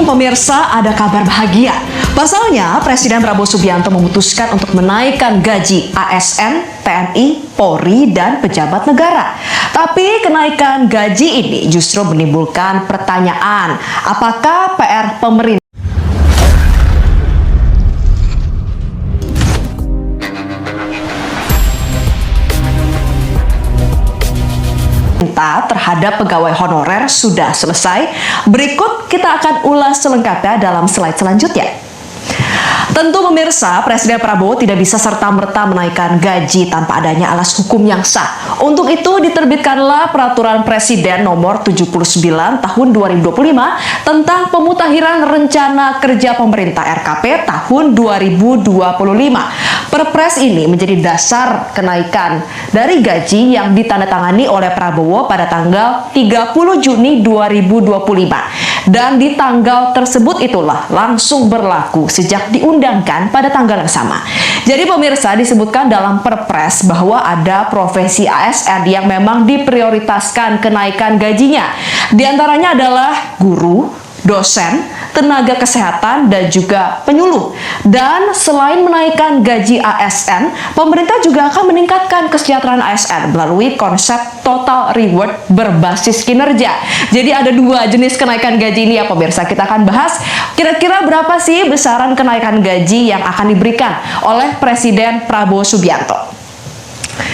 Pemirsa, ada kabar bahagia. Pasalnya, Presiden Prabowo Subianto memutuskan untuk menaikkan gaji ASN, TNI, Polri, dan pejabat negara. Tapi kenaikan gaji ini justru menimbulkan pertanyaan, apakah PR pemerintah terhadap pegawai honorer sudah selesai? Berikut kita akan ulas selengkapnya dalam slide selanjutnya. Tentu pemirsa, Presiden Prabowo tidak bisa serta-merta menaikkan gaji tanpa adanya alas hukum yang sah. Untuk itu diterbitkanlah Peraturan Presiden Nomor 79 Tahun 2025 tentang Pemutahiran Rencana Kerja Pemerintah RKP tahun 2025. Perpres ini menjadi dasar kenaikan dari gaji yang ditandatangani oleh Prabowo pada tanggal 30 Juni 2025. Dan di tanggal tersebut itulah langsung berlaku sejak diundangkan pada tanggal yang sama. Jadi pemirsa, disebutkan dalam Perpres bahwa ada profesi ASN yang memang diprioritaskan kenaikan gajinya. Di antaranya adalah guru, dosen, tenaga kesehatan, dan juga penyuluh. Dan selain menaikkan gaji ASN, pemerintah juga akan meningkatkan kesejahteraan ASN melalui konsep total reward berbasis kinerja. Jadi ada dua jenis kenaikan gaji ini ya pemirsa. Kita akan bahas kira-kira berapa sih besaran kenaikan gaji yang akan diberikan oleh Presiden Prabowo Subianto.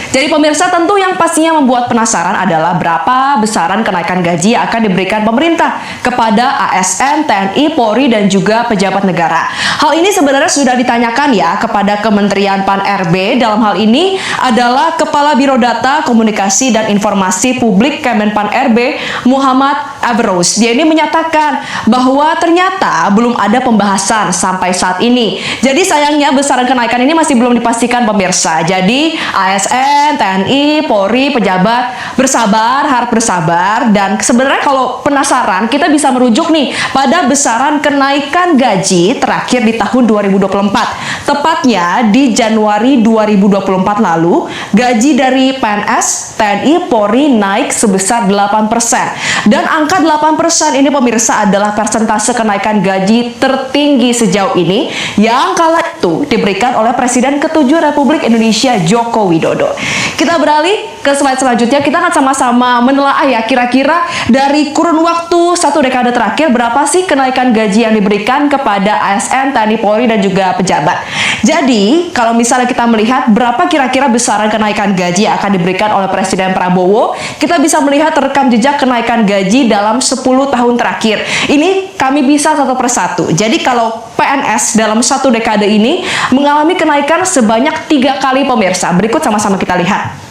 Jadi pemirsa, tentu yang pastinya membuat penasaran adalah berapa besaran kenaikan gaji yang akan diberikan pemerintah kepada ASN, TNI, Polri, dan juga pejabat negara. Hal ini sebenarnya sudah ditanyakan ya kepada Kementerian Pan-RB. Dalam hal ini adalah Kepala Biro Data, Komunikasi, dan Informasi Publik Kemenpan-RB, Muhammad Abrous. Dia ini menyatakan bahwa ternyata belum ada pembahasan sampai saat ini. Jadi sayangnya besaran kenaikan ini masih belum dipastikan pemirsa. Jadi ASN, TNI, Polri, pejabat bersabar, harap bersabar. Dan sebenarnya kalau penasaran, kita bisa merujuk nih pada besaran kenaikan gaji terakhir di tahun 2024. Tepatnya di Januari 2024 lalu, gaji dari PNS, TNI, Polri naik sebesar 8%. Dan angka 8% ini pemirsa adalah persentase kenaikan gaji tertinggi sejauh ini yang kala itu diberikan oleh Presiden ke-7 Republik Indonesia Joko Widodo. Kita beralih ke slide selanjutnya. Kita akan sama-sama menelaah ya kira-kira dari kurun waktu satu dekade terakhir berapa sih kenaikan gaji yang diberikan kepada ASN, TNI, Polri, dan juga pejabat. Jadi kalau misalnya kita melihat berapa kira-kira besaran kenaikan gaji yang akan diberikan oleh Presiden Prabowo, kita bisa melihat rekam jejak kenaikan gaji dalam 10 tahun terakhir. Ini kami bisa satu persatu. Jadi kalau PNS dalam satu dekade ini mengalami kenaikan sebanyak 3 kali pemirsa. Berikut sama-sama kita lihat.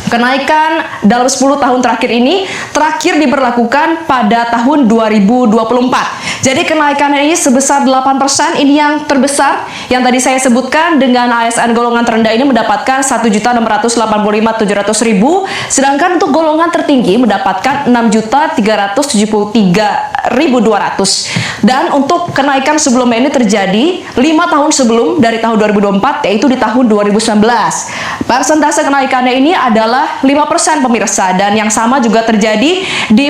Kenaikan dalam 10 tahun terakhir ini terakhir diberlakukan pada tahun 2024. Jadi kenaikan ini sebesar 8%, ini yang terbesar yang tadi saya sebutkan. Dengan ASN golongan terendah ini mendapatkan 1.685.700.000, sedangkan untuk golongan tertinggi mendapatkan 6.373.200. Dan untuk kenaikan sebelumnya ini terjadi 5 tahun sebelum dari tahun 2024, yaitu di tahun 2019. Persentase kenaikannya ini adalah 5% pemirsa, dan yang sama juga terjadi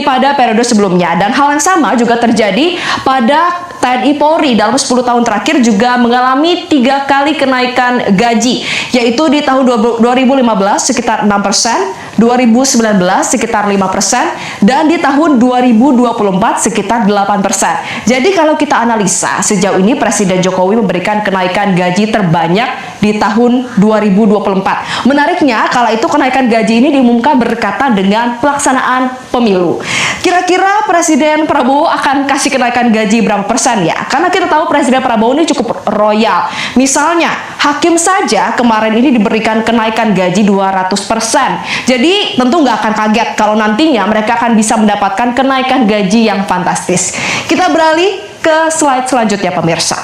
pada periode sebelumnya. Dan hal yang sama juga terjadi pada TNI Polri dalam 10 tahun terakhir juga mengalami 3 kali kenaikan gaji, yaitu di tahun 2015 sekitar 6%, 2019 sekitar 5%, dan di tahun 2024 sekitar 8%. Jadi kalau kita analisa, sejauh ini Presiden Jokowi memberikan kenaikan gaji terbanyak di tahun 2024. Menariknya, kala itu kenaikan gaji ini diumumkan berdekatan dengan pelaksanaan pemilu. Kira-kira Presiden Prabowo akan kasih kenaikan gaji berapa persen ya? Karena kita tahu Presiden Prabowo ini cukup royal. Misalnya, hakim saja kemarin ini diberikan kenaikan gaji 200%. Jadi tentu nggak akan kaget kalau nantinya mereka akan bisa mendapatkan kenaikan gaji yang fantastis. Kita beralih ke slide selanjutnya pemirsa.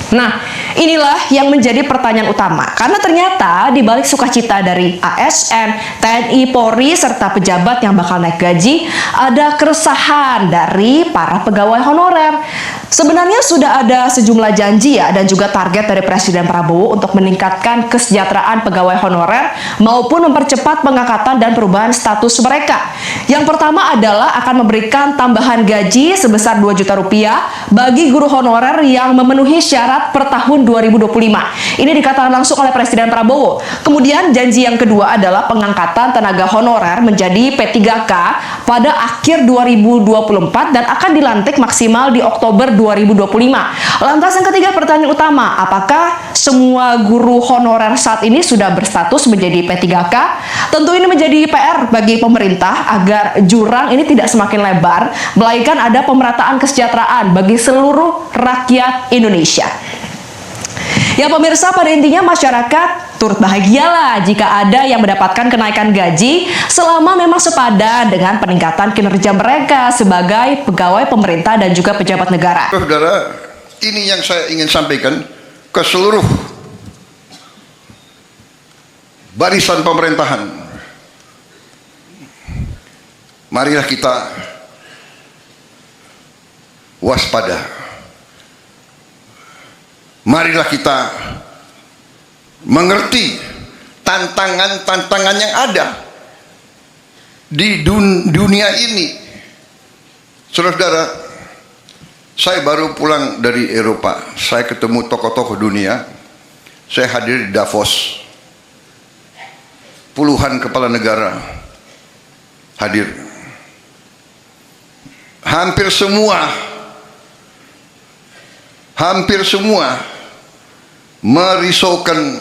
Nah, inilah yang menjadi pertanyaan utama. Karena ternyata di balik sukacita dari ASN, TNI, Polri, serta pejabat yang bakal naik gaji, ada keresahan dari para pegawai honorer. Sebenarnya sudah ada sejumlah janji ya dan juga target dari Presiden Prabowo untuk meningkatkan kesejahteraan pegawai honorer maupun mempercepat pengangkatan dan perubahan status mereka. Yang pertama adalah akan memberikan tambahan gaji sebesar 2 juta rupiah bagi guru honorer yang memenuhi syarat per tahun 2025. Ini dikatakan langsung oleh Presiden Prabowo. Kemudian janji yang kedua adalah pengangkatan tenaga honorer menjadi P3K pada akhir 2024 dan akan dilantik maksimal di Oktober 2025. Lantas yang ketiga, pertanyaan utama, apakah semua guru honorer saat ini sudah berstatus menjadi P3K? Tentu ini menjadi PR bagi pemerintah agar jurang ini tidak semakin lebar, melainkan ada pemerataan kesejahteraan bagi seluruh rakyat Indonesia. Ya pemirsa, pada intinya masyarakat turut bahagialah jika ada yang mendapatkan kenaikan gaji selama memang sepadan dengan peningkatan kinerja mereka sebagai pegawai pemerintah dan juga pejabat negara. Saudara, ini yang saya ingin sampaikan ke seluruh barisan pemerintahan. Marilah kita waspada. Marilah kita mengerti tantangan-tantangan yang ada di dunia ini. Saudara-saudara, saya baru pulang dari Eropa. Saya ketemu tokoh-tokoh dunia. Saya hadir di Davos. Puluhan kepala negara hadir. Hampir semua merisaukan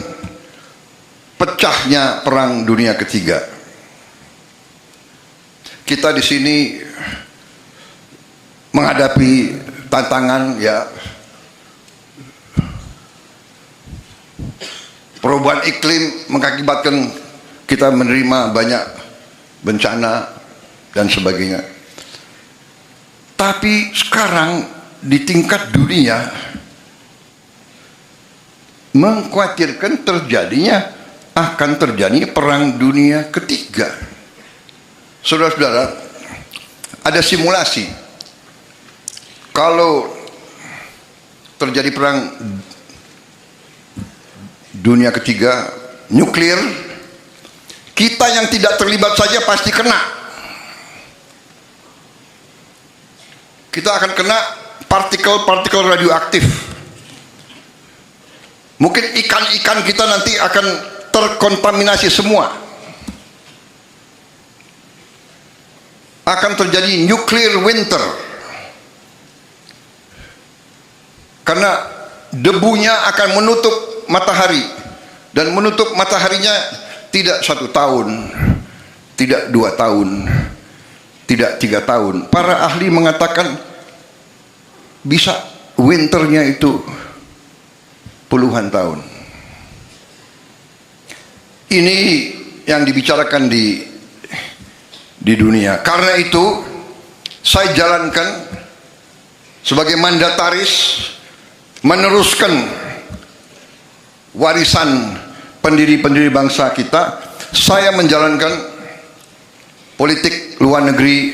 pecahnya perang dunia ketiga. Kita di sini menghadapi tantangan ya, perubahan iklim mengakibatkan kita menerima banyak bencana dan sebagainya. Tapi sekarang di tingkat dunia mengkhawatirkan akan terjadi perang dunia ketiga. Saudara-saudara, ada simulasi. Kalau terjadi perang dunia ketiga nuklir, kita yang tidak terlibat saja pasti kena. Kita akan kena partikel-partikel radioaktif. Mungkin ikan-ikan kita nanti akan terkontaminasi semua. Akan terjadi nuclear winter. Karena debunya akan menutup matahari. Dan menutup mataharinya tidak 1 tahun, tidak 2 tahun, tidak 3 tahun. Para ahli mengatakan bisa winternya itu puluhan tahun. Ini yang dibicarakan di dunia. Karena itu saya jalankan sebagai mandataris meneruskan warisan pendiri-pendiri bangsa kita. Saya menjalankan politik luar negeri